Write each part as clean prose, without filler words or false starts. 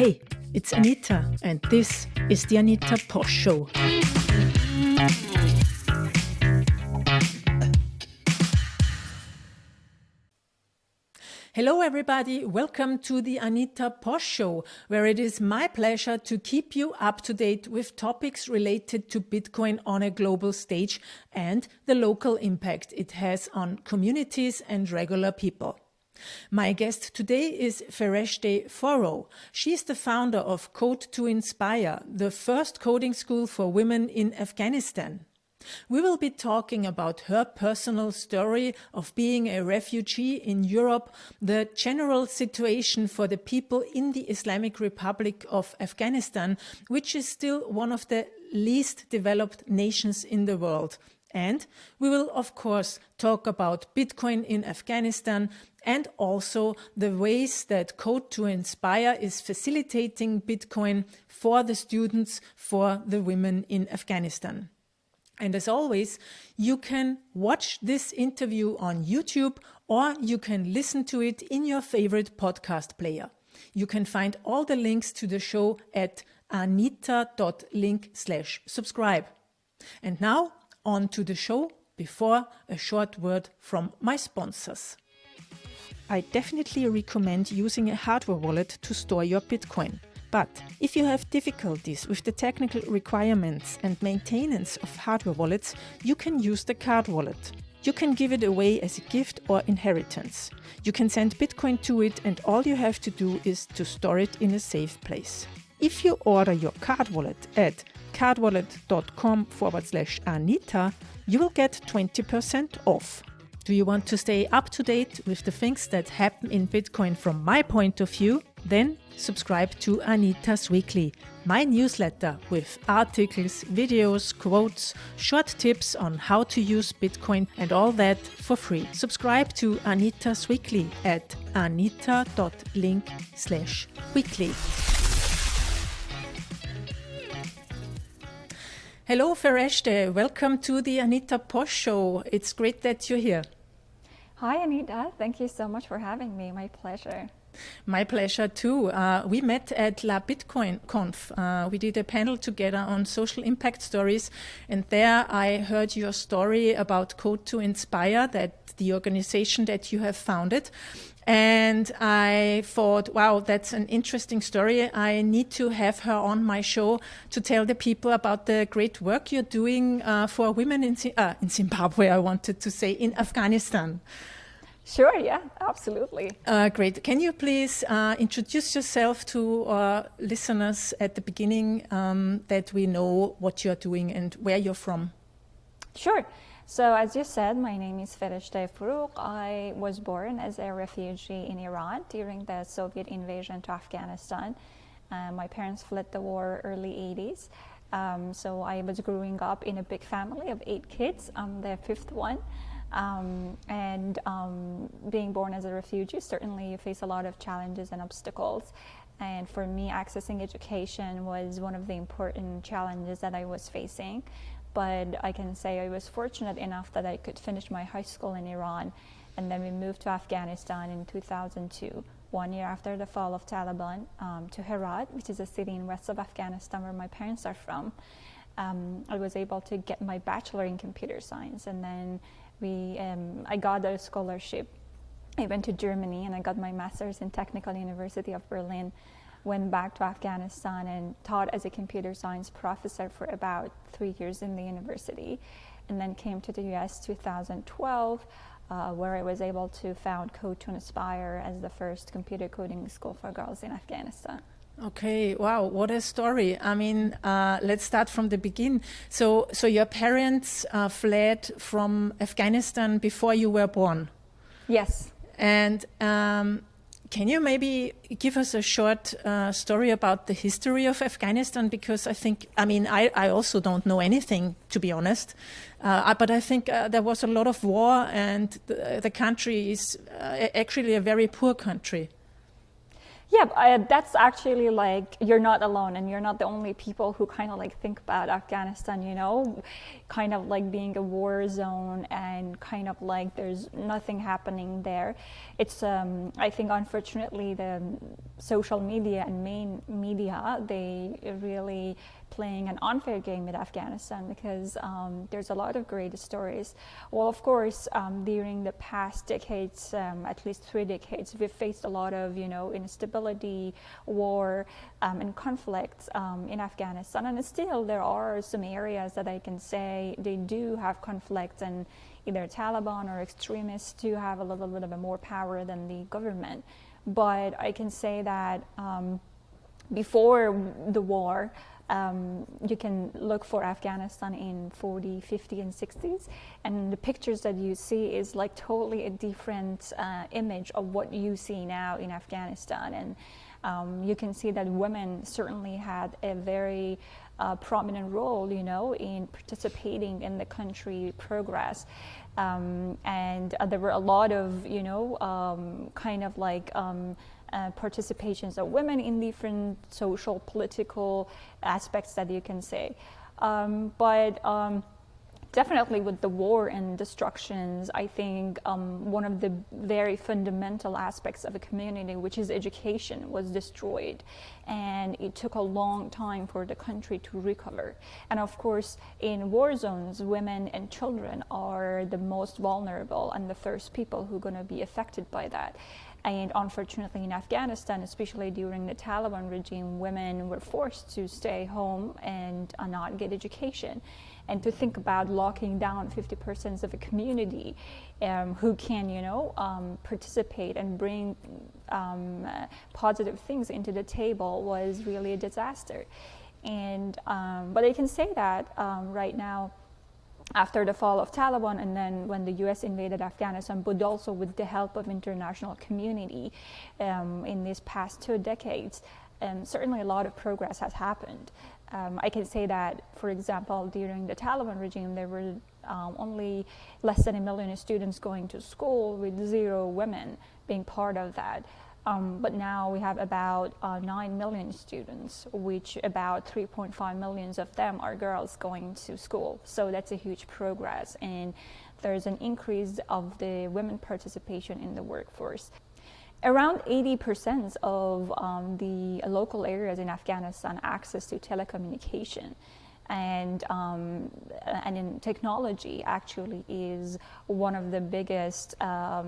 Hey, it's Anita, and this is the Anita Posh Show. Hello everybody, welcome to the Anita Posh Show, where it is my pleasure to keep you up to date with topics related to Bitcoin on a global stage and the local impact it has on communities and regular people. My guest today is Fereshteh Forough. She's the founder of Code to Inspire, the first coding school for women in Afghanistan. We will be talking about her personal story of being a refugee in Europe, the general situation for the people in the Islamic Republic of Afghanistan, which is still one of the least developed nations in the world. And we will, of course, talk about Bitcoin in Afghanistan and also the ways that Code to Inspire is facilitating Bitcoin for the students, for the women in Afghanistan. And as always, you can watch this interview on YouTube or you can listen to it in your favorite podcast player. You can find all the links to the show at anita.link/subscribe. And now, on to the show, before a short word from my sponsors. I definitely recommend using a hardware wallet to store your Bitcoin. But if you have difficulties with the technical requirements and maintenance of hardware wallets, you can use the card wallet. You can give it away as a gift or inheritance. You can send Bitcoin to it, and all you have to do is to store it in a safe place. If you order your card wallet at cardwallet.com/Anita, you will get 20% off. Do you want to stay up to date with the things that happen in Bitcoin from my point of view? Then subscribe to Anita's Weekly, my newsletter with articles, videos, quotes, short tips on how to use Bitcoin and all that for free. Subscribe to Anita's Weekly at anita.link/weekly. Hello, Fereshteh. Welcome to the Anita Posh Show. It's great that you're here. Hi, Anita. Thank you so much for having me. My pleasure. My pleasure too. We met at La Bitcoin Conf. We did a panel together on social impact stories, and there I heard your story about Code to Inspire, that the organization that you have founded. And I thought, wow, that's an interesting story. I need to have her on my show to tell the people about the great work you're doing for women in Zimbabwe, I wanted to say, in Afghanistan. Sure, yeah, absolutely. Great. Can you please introduce yourself to our listeners at the beginning, that we know what you're doing and where you're from? Sure. So as you said, my name is Fereshteh Forough. I was born as a refugee in Iran during the Soviet invasion to Afghanistan. My parents fled the war early 80s. So I was growing up in a big family of 8 kids. I'm the 5th one. Being born as a refugee, certainly you face a lot of challenges and obstacles. And for me, accessing education was one of the important challenges that I was facing. But I can say I was fortunate enough that I could finish my high school in Iran. And then we moved to Afghanistan in 2002, 1 year after the fall of Taliban, to Herat, which is a city in west of Afghanistan where my parents are from. I was able to get my bachelor in computer science, and then I got a scholarship. I went to Germany and I got my master's in Technical University of Berlin, went back to Afghanistan and taught as a computer science professor for about 3 years in the university, and then came to the US 2012, where I was able to found Code to Inspire as the first computer coding school for girls in Afghanistan. Okay, wow, what a story. I mean, let's start from the beginning. So your parents fled from Afghanistan before you were born? Yes. And can you maybe give us a short story about the history of Afghanistan? Because I also don't know anything, to be honest. But I think there was a lot of war, and the country is actually a very poor country. Yeah, that's actually like, you're not alone, and you're not the only people who kind of like think about Afghanistan, you know, kind of like being a war zone and kind of like there's nothing happening there. It's, I think, unfortunately, the social media and main media, they really playing an unfair game with Afghanistan, because there's a lot of great stories. Well, of course, during the past decades, at least 3 decades, we've faced a lot of, you know, instability, war, and conflicts in Afghanistan. And still, there are some areas that I can say they do have conflicts, and either Taliban or extremists do have a little bit of a more power than the government. But I can say that before the war, you can look for Afghanistan in 40, 50, and 60s, and the pictures that you see is like totally a different image of what you see now in Afghanistan. And you can see that women certainly had a very prominent role, you know, in participating in the country progress. And there were a lot of, you know, kind of like participations of women in different social, political aspects that you can say. But definitely with the war and destructions, I think one of the very fundamental aspects of a community, which is education, was destroyed. And it took a long time for the country to recover. And of course, in war zones, women and children are the most vulnerable and the first people who are going to be affected by that. And unfortunately, in Afghanistan, especially during the Taliban regime, women were forced to stay home and not get education. And to think about locking down 50% of a community who can, you know, participate and bring positive things into the table was really a disaster. And but I can say that right now, after the fall of Taliban, and then when the U.S. invaded Afghanistan, but also with the help of international community in these past 2 decades, certainly a lot of progress has happened. I can say that, for example, during the Taliban regime, there were only less than 1 million students going to school, with 0 women being part of that. But now we have about 9 million students, which about 3.5 million of them are girls going to school. So that's a huge progress, and there's an increase of the women participation in the workforce. Around 80% of the local areas in Afghanistan access to telecommunication. And in technology actually is one of the biggest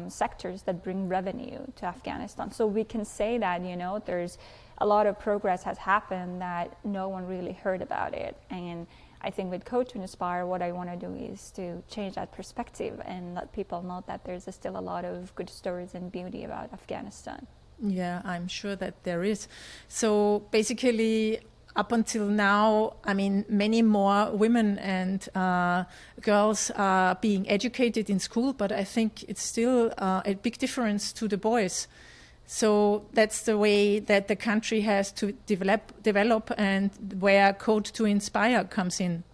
sectors that bring revenue to Afghanistan. So we can say that, you know, there's a lot of progress has happened that no one really heard about it. And I think with Code to Inspire, what I want to do is to change that perspective and let people know that there's still a lot of good stories and beauty about Afghanistan. Yeah, I'm sure that there is. So basically, up until now, I mean, many more women and girls are being educated in school, but I think it's still a big difference to the boys. So that's the way that the country has to develop, and where Code to Inspire comes in.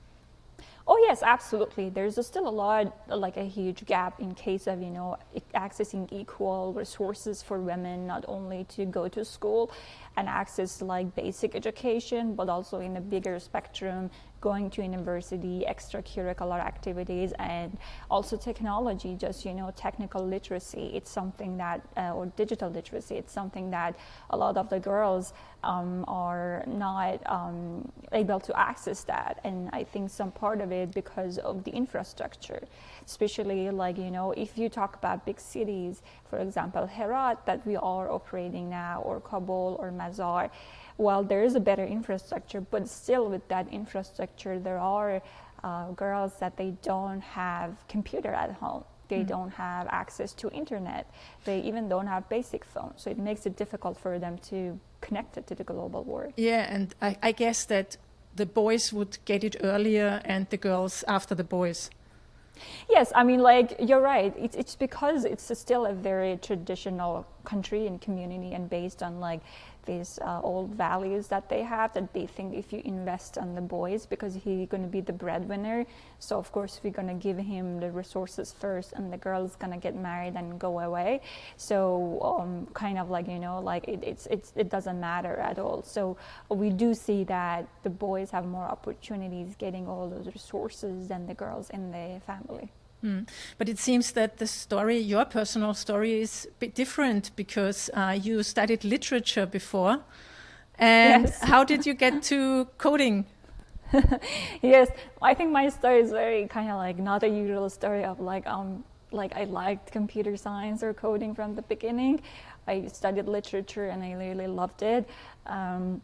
Oh yes, absolutely. There's still a lot, like a huge gap in case of, you know, accessing equal resources for women, not only to go to school and access like basic education, but also in a bigger spectrum, going to university, extracurricular activities, and also technology, just, you know, technical literacy. It's something that, or digital literacy, it's something that a lot of the girls are not able to access that. And I think some part of it because of the infrastructure, especially like, you know, if you talk about big cities, for example, Herat that we are operating now, or Kabul or Mazar, well, there is a better infrastructure, but still with that infrastructure, there are girls that they don't have computer at home. They don't have access to internet. They even don't have basic phones. So it makes it difficult for them to connect it to the global world. Yeah, and I guess that the boys would get it earlier and the girls after the boys. Yes, I mean, like, you're right. It's because it's still a very traditional country and community, and based on like these old values that they have, that they think if you invest on the boys, because he's going to be the breadwinner, so of course we're going to give him the resources first, and the girl's going to get married and go away. So kind of like, you know, like it doesn't matter at all. So we do see that the boys have more opportunities getting all those resources than the girls in the family. But it seems that the story, your personal story, is a bit different, because you studied literature before. And Yes. how did you get to coding? Yes, I think my story is very kind of like not a usual story of like I liked computer science or coding from the beginning. I studied literature and I really loved it. And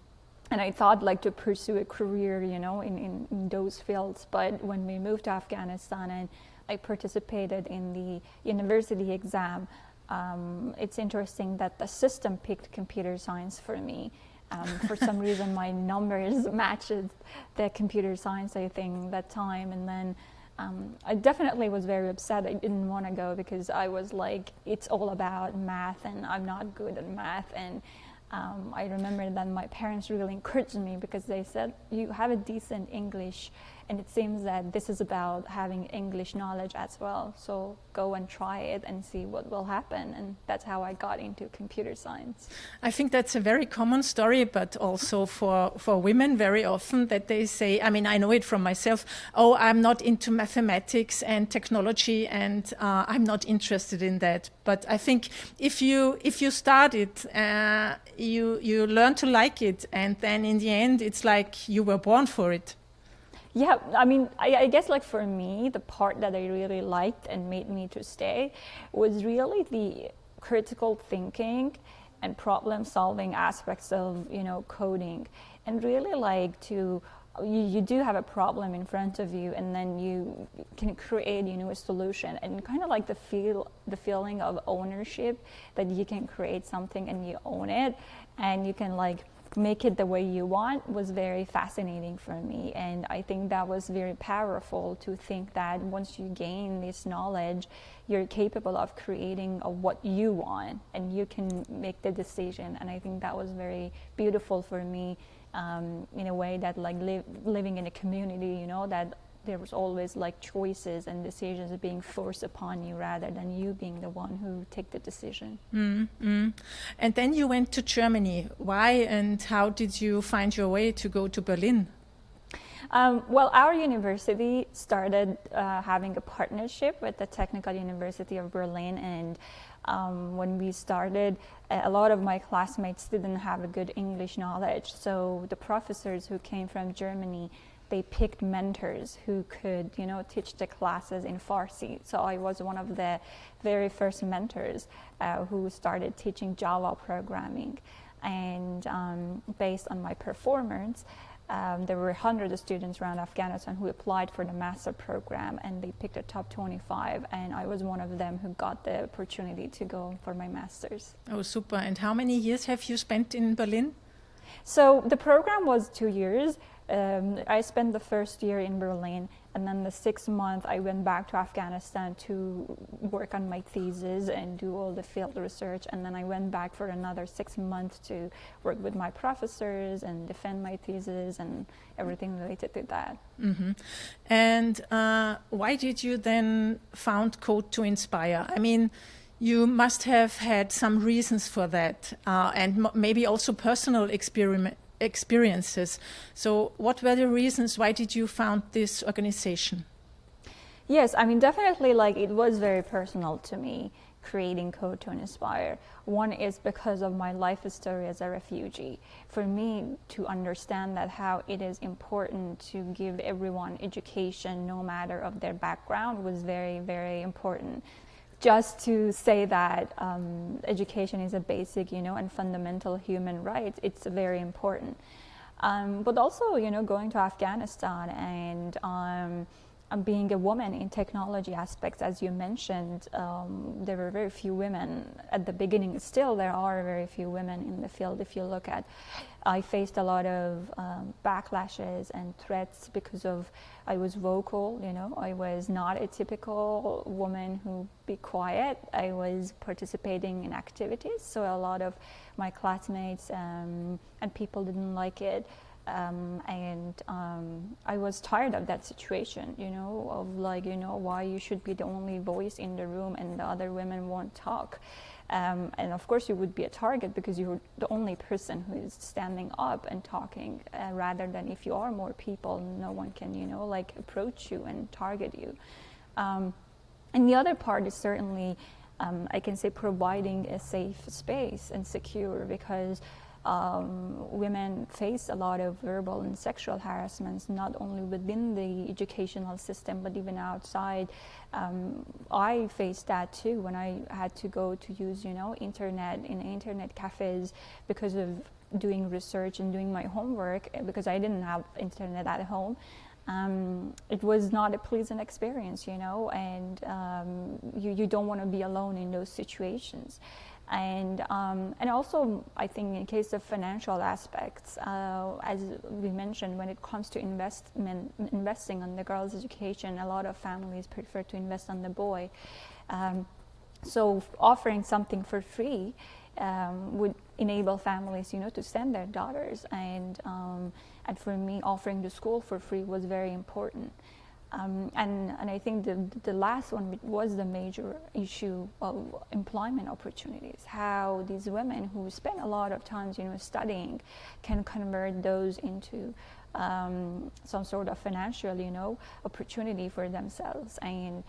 I thought like to pursue a career, you know, in those fields. But when we moved to Afghanistan and I participated in the university exam, it's interesting that the system picked computer science for me. For some reason, my numbers matched the computer science, I think, that time. And then I definitely was very upset. I didn't want to go because I was like, it's all about math and I'm not good at math. And I remember that my parents really encouraged me because they said, you have a decent English, and it seems that this is about having English knowledge as well. So go and try it and see what will happen. And that's how I got into computer science. I think that's a very common story, but also for women very often, that they say, I mean, I know it from myself, oh, I'm not into mathematics and technology, and I'm not interested in that. But I think if you start it, you learn to like it, and then in the end, it's like you were born for it. Yeah, I mean, I guess like for me, the part that I really liked and made me to stay was really the critical thinking and problem solving aspects of, you know, coding. And really like you do have a problem in front of you, and then you can create, you know, a solution, and kind of like the feeling of ownership, that you can create something and you own it, and you can like make it the way you want, was very fascinating for me. And I think that was very powerful, to think that once you gain this knowledge, you're capable of creating what you want and you can make the decision. And I think that was very beautiful for me, in a way that like living in a community, you know, that there was always like choices and decisions being forced upon you rather than you being the one who take the decision. And then you went to Germany. Why and how did you find your way to go to Berlin? Well, our university started having a partnership with the Technical University of Berlin, and when we started, a lot of my classmates didn't have a good English knowledge, so the professors who came from Germany, they picked mentors who could, you know, teach the classes in Farsi. So I was one of the very first mentors who started teaching Java programming. And based on my performance, there were hundreds of students around Afghanistan who applied for the master program, and they picked the top 25, and I was one of them who got the opportunity to go for my master's. Oh, super. And how many years have you spent in Berlin? So the program was 2 years. I spent the first year in Berlin, and then the 6th month I went back to Afghanistan to work on my thesis and do all the field research, and then I went back for another 6 months to work with my professors and defend my thesis and everything related to that. Mm-hmm. And why did you then found Code to Inspire? I mean, you must have had some reasons for that, and maybe also personal experiences. So what were the reasons? Why did you found this organization? Yes, I mean, definitely, like, it was very personal to me, creating Code to Inspire. One is because of my life story as a refugee. For me to understand that how it is important to give everyone education, no matter of their background, was very, very important. Just to say that education is a basic, you know, and fundamental human right, it's very important. But also, you know, going to Afghanistan and being a woman in technology aspects, as you mentioned, there were very few women at the beginning. Still, there are very few women in the field. If you look at, I faced a lot of backlashes and threats because of I was vocal. I was not a typical woman who be quiet. I was participating in activities, so a lot of my classmates and people didn't like it. I was tired of that situation, of why you should be the only voice in the room and the other women won't talk. And of course you would be a target because you're the only person who is standing up and talking, rather than if you are more people, no one can, approach you and target you. And the other part is certainly, I can say, providing a safe space and secure, because women face a lot of verbal and sexual harassments, not only within the educational system, but even outside. I faced that too when I had to go to use, internet in internet cafes because of doing research and doing my homework, because I didn't have internet at home. It was not a pleasant experience, and you don't want to be alone in those situations. And also, I think in case of financial aspects, as we mentioned, when it comes to investing on the girl's education, a lot of families prefer to invest on the boy. So offering something for free would enable families, to send their daughters. And for me, offering the school for free was very important. And I think the last one was the major issue of employment opportunities. How these women who spend a lot of time, studying, can convert those into some sort of financial, opportunity for themselves, and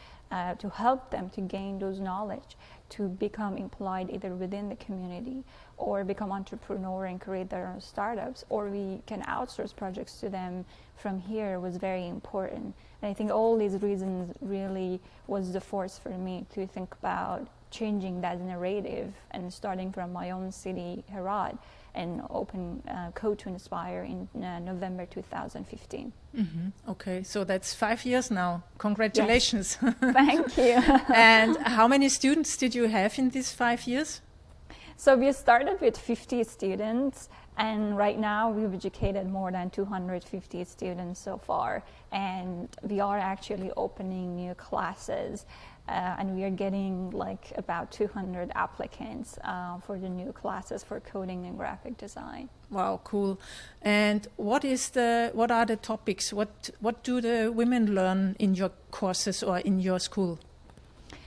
to help them to gain those knowledge, to become employed either within the community or become entrepreneur and create their own startups, or we can outsource projects to them from here, was very important. And I think all these reasons really was the force for me to think about changing that narrative and starting from my own city, Herat, and open Code to Inspire in November 2015. Mm-hmm. Okay, so that's 5 years now. Congratulations. Yes. Thank you. And how many students did you have in these 5 years? So we started with 50 students, and right now we've educated more than 250 students so far. And we are actually opening new classes, and we are getting about 200 applicants for the new classes for coding and graphic design. Wow, cool. And what are the topics? What do the women learn in your courses or in your school?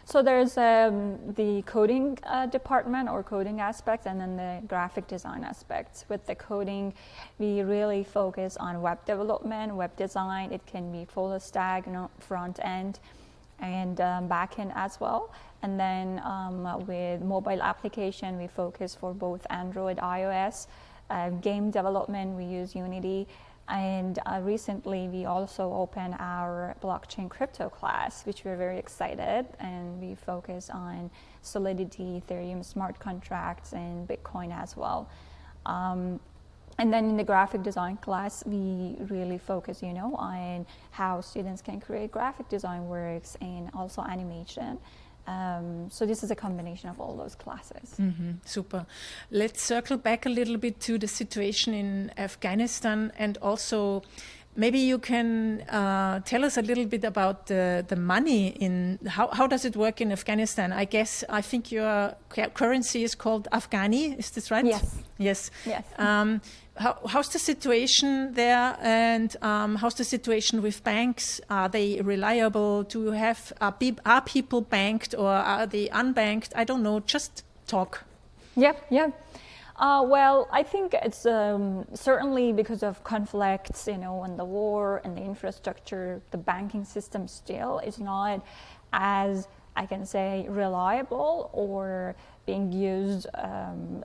So there's the coding department or coding aspects, and then the graphic design aspects. With the coding, we really focus on web development, web design. It can be full stack, front end, and back end as well. And then with mobile application, we focus for both Android, iOS. Game development, we use Unity. And recently, we also opened our blockchain crypto class, which we're very excited, and we focus on Solidity, Ethereum smart contracts, and Bitcoin as well. And then in the graphic design class, we really focus, on how students can create graphic design works and also animation. So this is a combination of all those classes. Mm-hmm. Super. Let's circle back a little bit to the situation in Afghanistan, and also maybe you can tell us a little bit about the money in how does it work in Afghanistan? I think your currency is called Afghani. Is this right? Yes. Yes. Yes. How's the situation there, and how's the situation with banks? Are they reliable? Are people banked, or are they unbanked? I don't know. Just talk. Yeah. Well, I think it's certainly because of conflicts, and the war and the infrastructure, the banking system still is not as, I can say, reliable or being used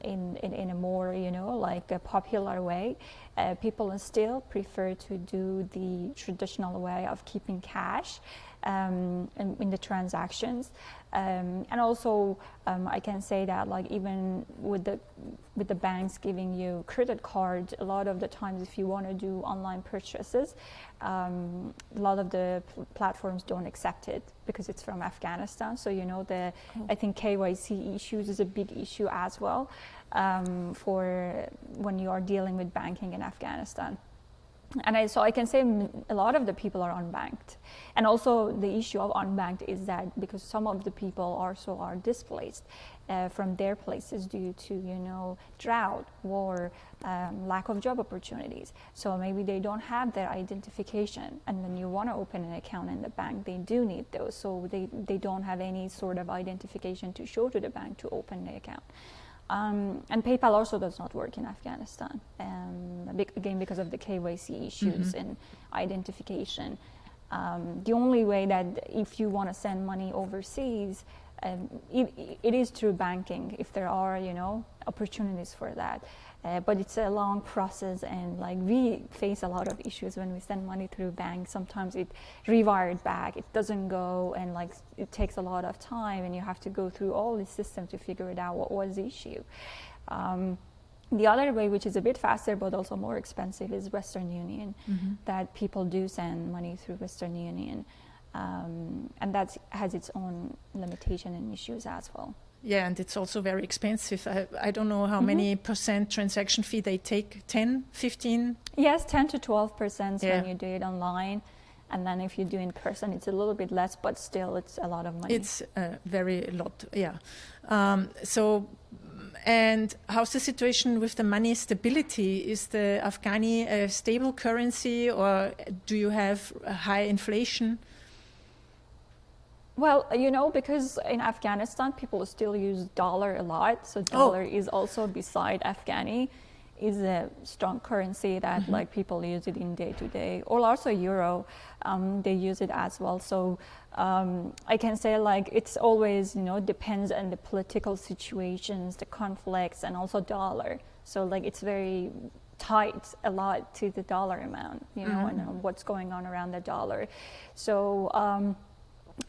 in a more, a popular way. People still prefer to do the traditional way of keeping cash. in the transactions. And also, I can say that like even with the banks giving you credit cards, a lot of the times if you want to do online purchases, a lot of the platforms don't accept it because it's from Afghanistan. So I think KYC issues is a big issue as well for when you are dealing with banking in Afghanistan. And so I can say a lot of the people are unbanked. And also the issue of unbanked is that because some of the people also are displaced from their places due to, drought, war, lack of job opportunities. So maybe they don't have their identification. And when you want to open an account in the bank, they do need those. So they don't have any sort of identification to show to the bank to open the account. And PayPal also does not work in Afghanistan, again because of the KYC issues and identification. The only way that if you want to send money overseas, it is through banking if there are opportunities for that. But it's a long process, and like we face a lot of issues when we send money through banks. Sometimes it rewired back, it doesn't go, and like it takes a lot of time, and you have to go through all the systems to figure it out what was the issue. The other way, which is a bit faster but also more expensive, is Western Union. That people do send money through Western Union, and that has its own limitation and issues as well. Yeah, and it's also very expensive. I don't know how many percent transaction fee they take, 10, 15? Yes, 10 to 12% when you do it online. And then if you do in person, it's a little bit less, but still it's a lot of money. It's very lot, yeah. And how's the situation with the money stability? Is the Afghani a stable currency, or do you have high inflation? Well, because in Afghanistan, people still use dollar a lot. So dollar is also, beside Afghani, is a strong currency that like people use it in day to day. Or also euro, they use it as well. So I can say like it's always, depends on the political situations, the conflicts, and also dollar. So like it's very tied a lot to the dollar amount, and what's going on around the dollar. So,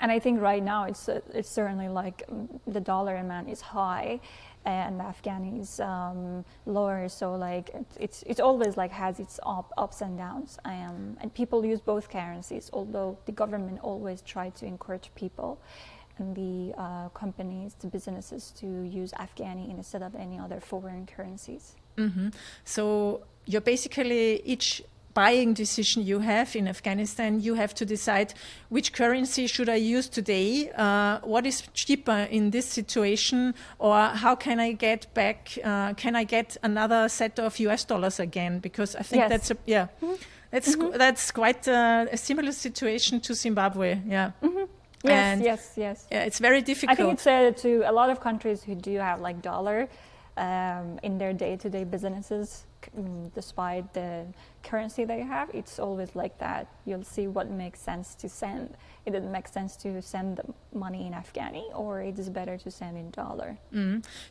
and I think right now it's certainly like the dollar amount is high and the Afghani is lower. So like it's always like has its ups and downs. And people use both currencies, although the government always try to encourage people and the companies, the businesses to use Afghani instead of any other foreign currencies. So you're basically each buying decision you have in Afghanistan, you have to decide which currency should I use today, what is cheaper in this situation, or how can I get back, can I get another set of US dollars again? Because I think that's that's quite a similar situation to Zimbabwe, Yes. Yeah, it's very difficult. I think it's to a lot of countries who do have like dollar in their day-to-day businesses, despite the currency they have, it's always like that. You'll see what makes sense to send. It doesn't make sense to send the money in Afghani, or it is better to send in dollar.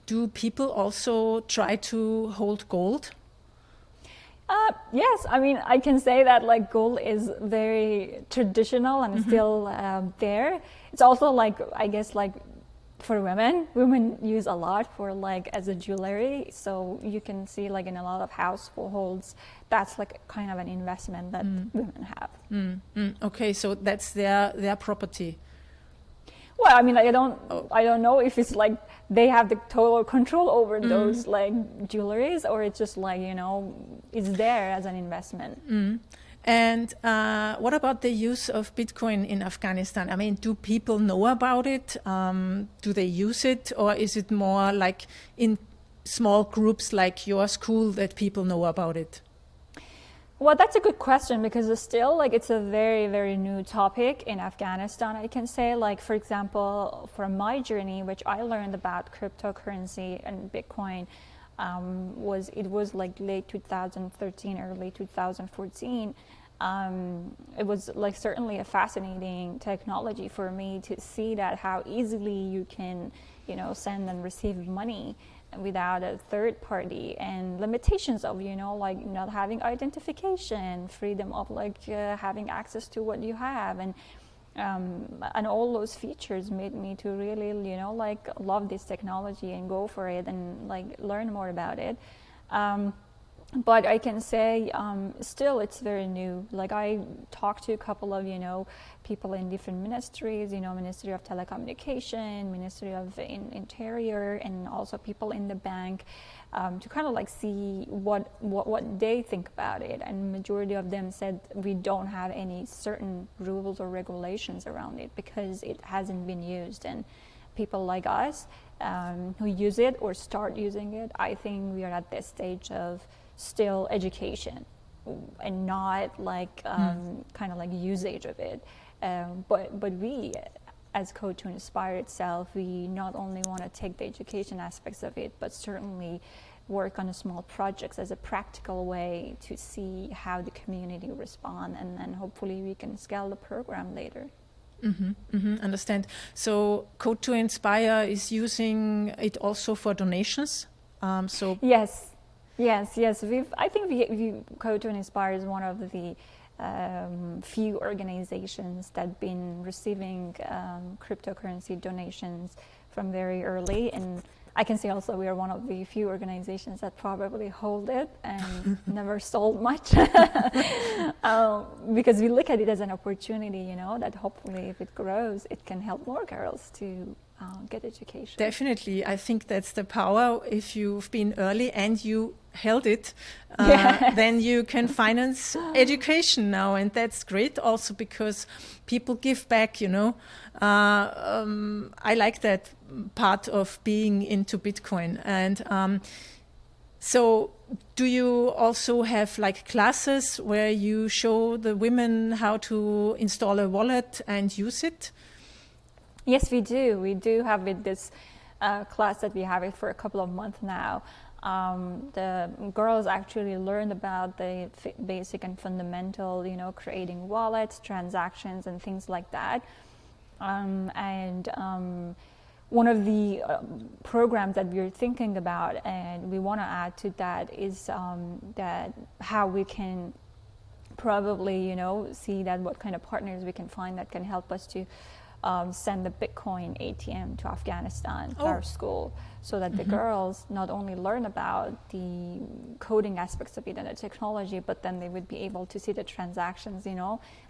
Do people also try to hold gold? Yes, I mean, I can say that like gold is very traditional and still there. It's also like, I guess, like for women use a lot for like as a jewelry. So you can see like in a lot of households, that's like kind of an investment that women have. Okay, so that's their property. Well, I mean, I don't know if it's like they have the total control over those like jewelries, or it's just like, it's there as an investment. And what about the use of Bitcoin in Afghanistan? I mean, do people know about it? Do they use it? Or is it more like in small groups like your school that people know about it? Well, that's a good question, because it's still like it's a very, very new topic in Afghanistan. I can say, like, for example, from my journey, which I learned about cryptocurrency and Bitcoin, was like late 2013, early 2014. It was like certainly a fascinating technology for me to see that how easily you can, send and receive money without a third party, and limitations of, like not having identification, freedom of like having access to what you have. And And all those features made me to really, like love this technology and go for it and like learn more about it. But I can say still it's very new. Like I talked to a couple of, people in different ministries, Ministry of Telecommunication, Ministry of Interior, and also people in the bank to kind of like see what they think about it. And majority of them said we don't have any certain rules or regulations around it because it hasn't been used. And people like us who use it or start using it, I think we are at this stage of still education and not like kind of like usage of it. But we, as Code to Inspire itself, we not only want to take the education aspects of it, but certainly work on small projects as a practical way to see how the community respond, and then hopefully we can scale the program later. Understand. So Code to Inspire is using it also for donations. Yes. I think we Code to Inspire is one of the few organizations that have been receiving cryptocurrency donations from very early, and I can say also we are one of the few organizations that probably hold it and never sold much because we look at it as an opportunity, that hopefully if it grows, it can help more girls to get education. Definitely. I think that's the power. If you've been early and you held it, then you can finance education now. And that's great also because people give back, I like that part of being into Bitcoin. And so do you also have like classes where you show the women how to install a wallet and use it? Yes, we do. We do have this class that we have it for a couple of months now. The girls actually learned about the basic and fundamental, creating wallets, transactions, and things like that. One of the programs that we're thinking about and we want to add to that is that how we can probably, see that what kind of partners we can find that can help us to send the Bitcoin ATM to Afghanistan, to our school, so that the girls not only learn about the coding aspects of it and the technology, but then they would be able to see the transactions,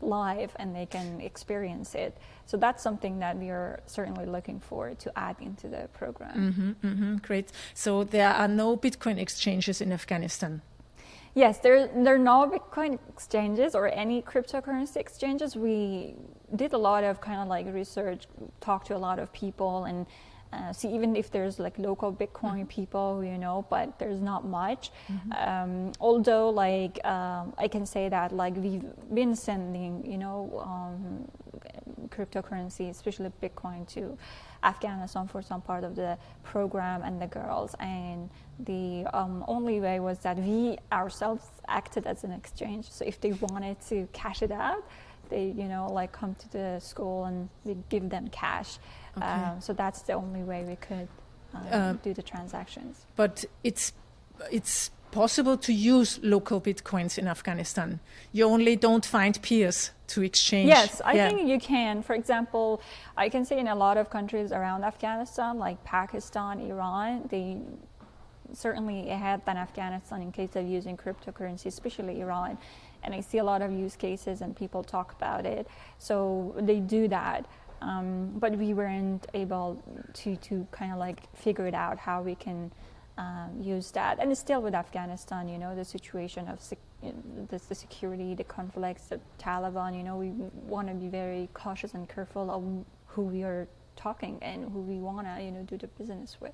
live, and they can experience it. So that's something that we are certainly looking for to add into the program. Great. So there are no Bitcoin exchanges in Afghanistan? Yes, there are no Bitcoin exchanges or any cryptocurrency exchanges. We did a lot of kind of like research, talked to a lot of people, and see even if there's like local Bitcoin people, but there's not much. Although like I can say that like we've been sending, cryptocurrency, especially Bitcoin, to Afghanistan for some part of the program and the girls, and the only way was that we ourselves acted as an exchange. So if they wanted to cash it out, they like come to the school and we give them cash. So that's the only way we could do the transactions. But it's possible to use local Bitcoins in Afghanistan. You only don't find peers to exchange. Yes, I think you can. For example, I can say in a lot of countries around Afghanistan, like Pakistan, Iran, they certainly ahead than Afghanistan in case of using cryptocurrency, especially Iran. And I see a lot of use cases and people talk about it. So they do that. But we weren't able to kind of like figure it out how we can use that. And it's still with Afghanistan, the situation of the security, the conflicts, the Taliban, we want to be very cautious and careful of who we are talking and who we want to, do the business with.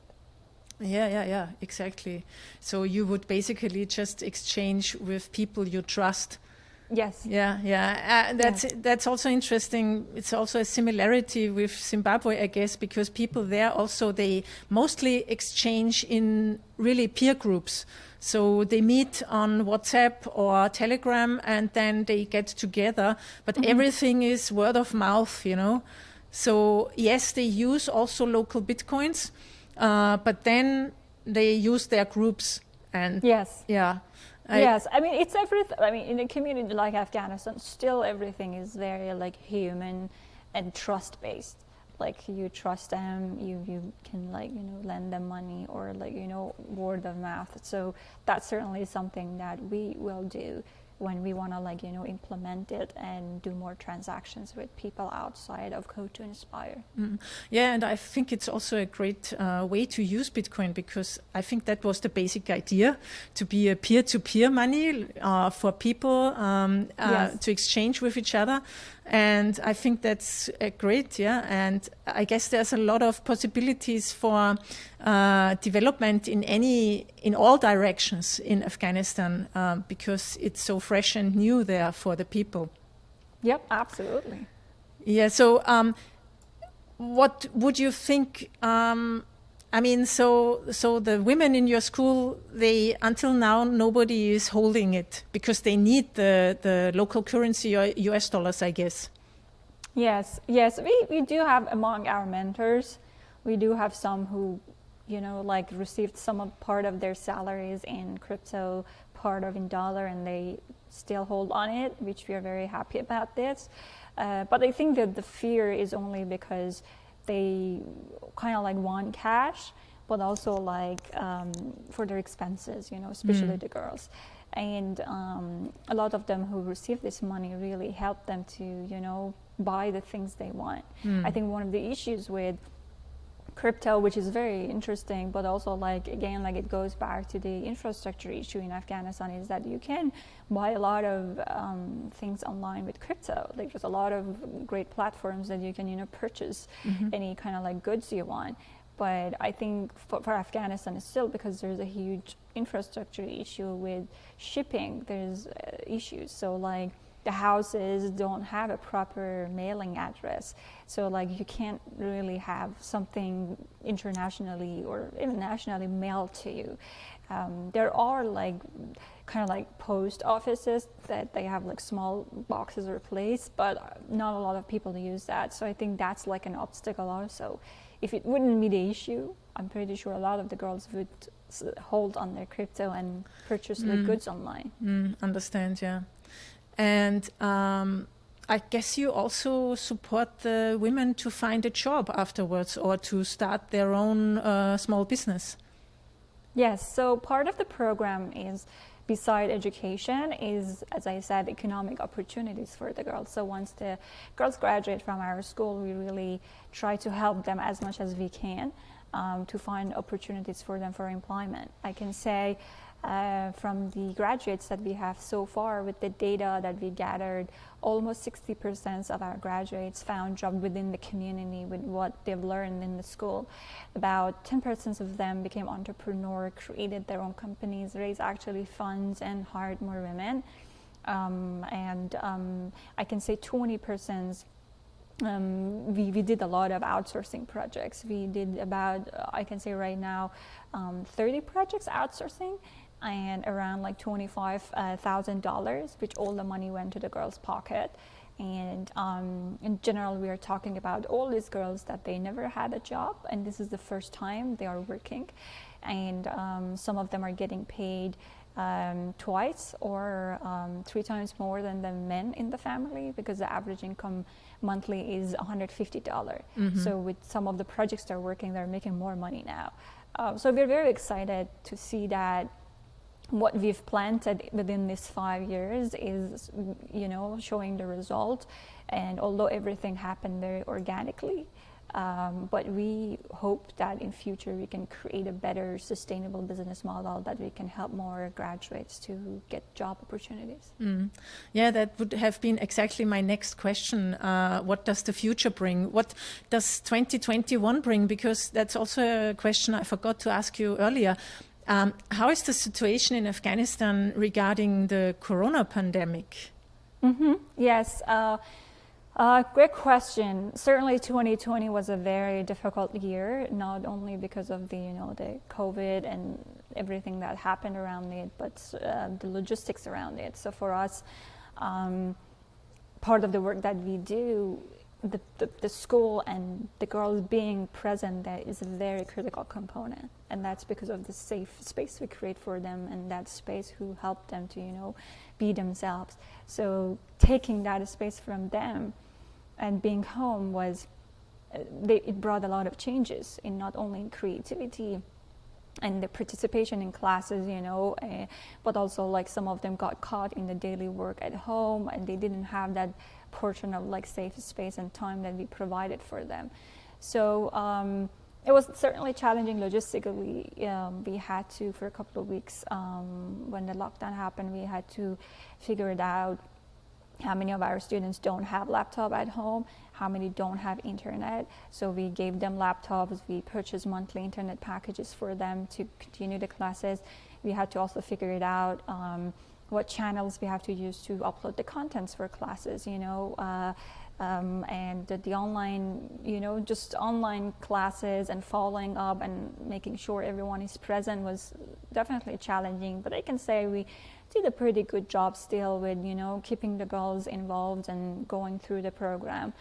Yeah, exactly. So you would basically just exchange with people you trust. Yes. Yeah. That's also interesting. It's also a similarity with Zimbabwe, I guess, because people there also, they mostly exchange in really peer groups. So they meet on WhatsApp or Telegram and then they get together. But everything is word of mouth, So yes, they use also local Bitcoins. But then they use their groups and yes, yes. I mean it's everything. I mean in a community like Afghanistan, still everything is very like human, and trust-based. Like you trust them, you can like, lend them money or like, word of mouth. So that's certainly something that we will do when we want to like, implement it and do more transactions with people outside of Code to Inspire. Yeah, and I think it's also a great way to use Bitcoin, because I think that was the basic idea, to be a peer-to-peer money for people Yes. to exchange with each other. And I think that's great, yeah. And I guess there's a lot of possibilities for development in all directions in Afghanistan, because it's so fresh and new there for the people. Yep, absolutely. Yeah. So, what would you think? I mean, so the women in your school, they until now nobody is holding it because they need the local currency or US dollars, I guess. Yes. We do have among our mentors, we do have some who, like received part of their salaries in crypto, part of in dollar, and they still hold on it, which we are very happy about this. But I think that the fear is only because they kind of like want cash, but also like for their expenses, especially the girls. And a lot of them who receive this money really help them to, buy the things they want. I think one of the issues with crypto, which is very interesting, but also like, again, like it goes back to the infrastructure issue in Afghanistan, is that you can buy a lot of things online with crypto. Like there's a lot of great platforms that you can, purchase any kind of like goods you want. But I think for Afghanistan, it's still because there's a huge infrastructure issue with shipping. There's issues. So like the houses don't have a proper mailing address. So like you can't really have something internationally or even nationally mailed to you. There are like kind of like post offices that they have like small boxes or place, but not a lot of people use that. So I think that's like an obstacle also. If it wouldn't be the issue, I'm pretty sure a lot of the girls would hold on their crypto and purchase like goods online. Understand, yeah. And I guess you also support the women to find a job afterwards or to start their own small business. Yes, so part of the program is, beside education, is, as I said, economic opportunities for the girls. So once the girls graduate from our school, we really try to help them as much as we can to find opportunities for them for employment. I can say from the graduates that we have so far, with the data that we gathered, almost 60% of our graduates found job within the community with what they've learned in the school. About 10% of them became entrepreneur, created their own companies, raised actually funds, and hired more women. I can say 20%. We did a lot of outsourcing projects. We did about, I can say right now, 30 projects outsourcing, and around like $25,000, which all the money went to the girls' pocket. And in general, we are talking about all these girls that they never had a job, and this is the first time they are working. And some of them are getting paid twice or 3 times more than the men in the family, because the average income monthly is $150. So with some of the projects they're working, they're making more money now. So we're very excited to see that what we've planted within these 5 years is, showing the result. And although everything happened very organically, but we hope that in future we can create a better sustainable business model that we can help more graduates to get job opportunities. Yeah, that would have been exactly my next question. What does the future bring? What does 2021 bring? Because that's also a question I forgot to ask you earlier. How is the situation in Afghanistan regarding the corona pandemic? Yes. Great question. Certainly 2020 was a very difficult year, not only because of the COVID and everything that happened around it, but the logistics around it. So for us, part of the work that we do, the school and the girls being present there is a very critical component. And that's because of the safe space we create for them, and that space who help them to, be themselves. So taking that space from them and being home was, it brought a lot of changes in not only in creativity and the participation in classes, but also like some of them got caught in the daily work at home, and they didn't have that portion of like safe space and time that we provided for them. So it was certainly challenging logistically. We had to, for a couple of weeks, when the lockdown happened, we had to figure it out. How many of our students don't have laptop at home? How many don't have internet? So we gave them laptops. We purchased monthly internet packages for them to continue the classes. We had to also figure it out what channels we have to use to upload the contents for classes, and the online, just online classes and following up and making sure everyone is present was definitely challenging. But I can say we did a pretty good job still with, keeping the girls involved and going through the program.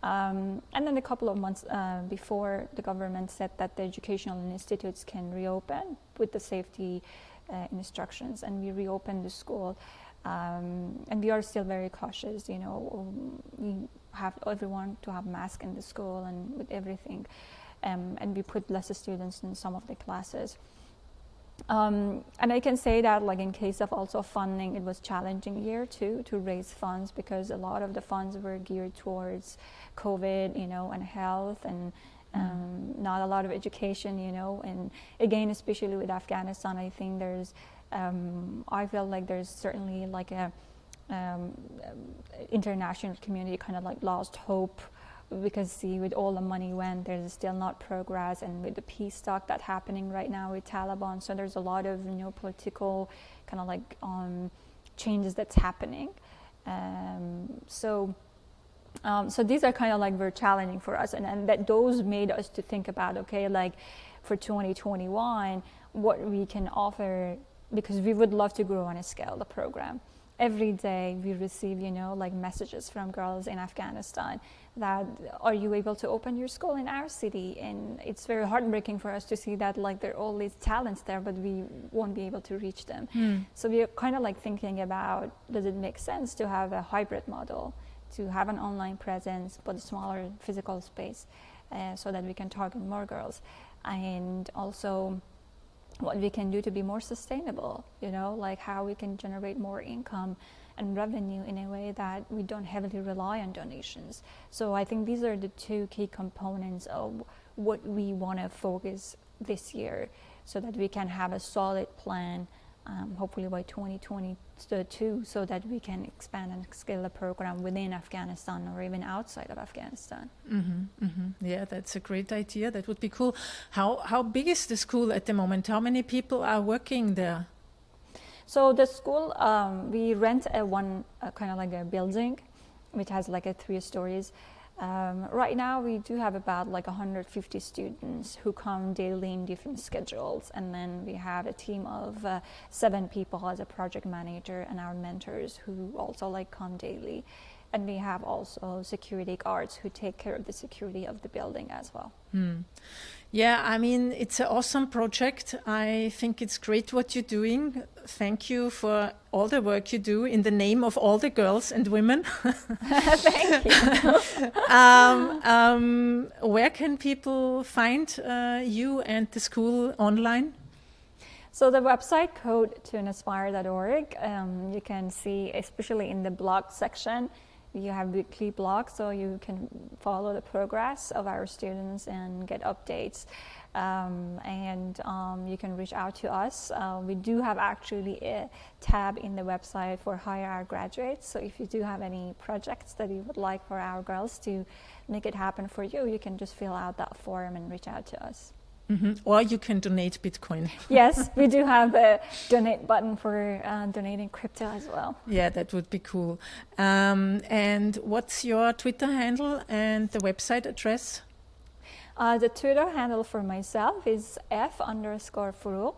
And then a couple of months before, the government said that the educational institutes can reopen with the safety instructions, and we reopened the school. And we are still very cautious, we have everyone to have masks in the school and with everything. And we put less students in some of the classes. And I can say that, like, in case of also funding, it was challenging year too to raise funds, because a lot of the funds were geared towards COVID, and health, and not a lot of education, and again, especially with Afghanistan, I think there's, I feel like there's certainly like a international community kind of like lost hope, because see, with all the money went, there's still not progress, and with the peace talk that's happening right now with Taliban, so there's a lot of political kind of like changes that's happening. So these are kind of like very challenging for us, and that those made us to think about, okay, like for 2021, what we can offer, because we would love to grow and scale the program. Every day we receive, like messages from girls in Afghanistan that, are you able to open your school in our city? And it's very heartbreaking for us to see that, like, there are all these talents there, but we won't be able to reach them. So we are kind of like thinking about, does it make sense to have a hybrid model, to have an online presence but a smaller physical space, so that we can target more girls, and also what we can do to be more sustainable, like how we can generate more income and revenue in a way that we don't heavily rely on donations. So I think these are the two key components of what we want to focus this year, so that we can have a solid plan, hopefully by 2022, so that we can expand and scale the program within Afghanistan or even outside of Afghanistan. Yeah, that's a great idea. That would be cool. How big is the school at the moment? How many people are working there? So the school, we rent one kind of like a building, which has like 3 stories. Right now we do have about like 150 students who come daily in different schedules, and then we have a team of 7 people as a project manager and our mentors who also like come daily, and we have also security guards who take care of the security of the building as well. Yeah, I mean, it's an awesome project. I think it's great what you're doing. Thank you for all the work you do in the name of all the girls and women. Thank you. Where can people find you and the school online? So the website, code2inspire.org, you can see, especially in the blog section, you have weekly blogs, so you can follow the progress of our students and get updates. And you can reach out to us. We do have actually a tab in the website for hire our graduates. So if you do have any projects that you would like for our girls to make it happen for you, you can just fill out that form and reach out to us. Or you can donate Bitcoin. Yes, we do have a donate button for donating crypto as well. Yeah, that would be cool. And what's your Twitter handle and the website address? The Twitter handle for myself is F_Forough,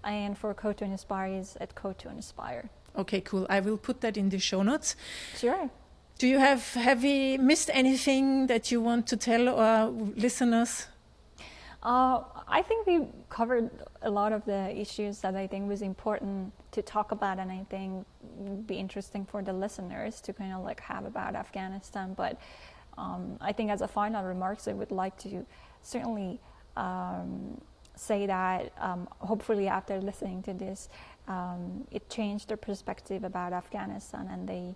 and for Code2Inspire is at Code2Inspire. Okay, cool. I will put that in the show notes. Sure. Do you have we missed anything that you want to tell our listeners? I think we covered a lot of the issues that I think was important to talk about, and I think would be interesting for the listeners to kind of like have about Afghanistan. But I think as a final remarks, I would like to certainly say that hopefully after listening to this, it changed their perspective about Afghanistan, and they,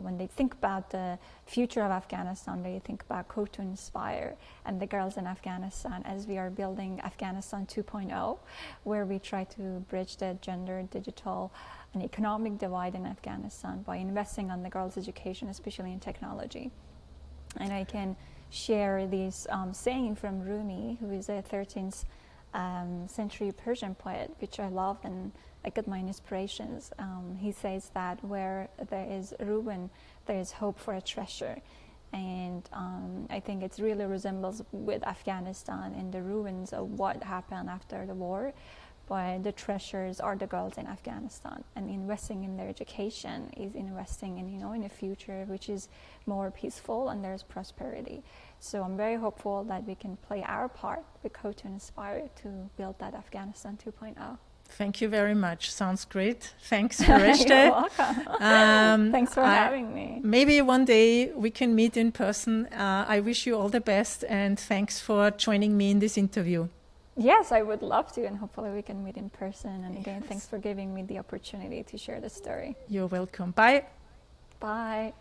when they think about the future of Afghanistan, they think about Code to Inspire and the girls in Afghanistan as we are building Afghanistan 2.0, where we try to bridge the gender, digital, and economic divide in Afghanistan by investing on the girls' education, especially in technology. And I can share this saying from Rumi, who is a 13th century Persian poet, which I love and I get my inspirations. He says that where there is ruin, there is hope for a treasure. And I think it really resembles with Afghanistan and the ruins of what happened after the war. But the treasures are the girls in Afghanistan, and investing in their education is investing in, in a future which is more peaceful and there's prosperity. So I'm very hopeful that we can play our part with Code to Inspire to build that Afghanistan 2.0. Thank you very much. Sounds great. Thanks, Fereshteh. You're welcome. Thanks for having me. Maybe one day we can meet in person. I wish you all the best, and thanks for joining me in this interview. Yes, I would love to, and hopefully we can meet in person. And again, thanks for giving me the opportunity to share the story. You're welcome. Bye. Bye.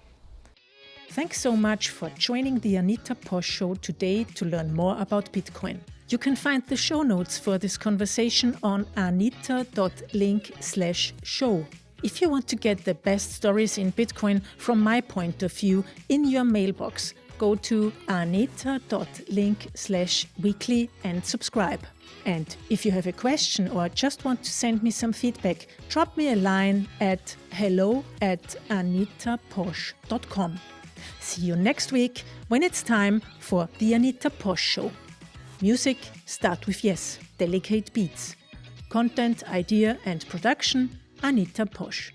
Thanks so much for joining the Anita Posch Show today to learn more about Bitcoin. You can find the show notes for this conversation on anita.link/show. If you want to get the best stories in Bitcoin from my point of view in your mailbox, go to anita.link/weekly and subscribe. And if you have a question or just want to send me some feedback, drop me a line at hello@anitaposch.com. See you next week when it's time for the Anita Posch Show. Music, start with yes, delicate beats. Content, idea and production, Anita Posch.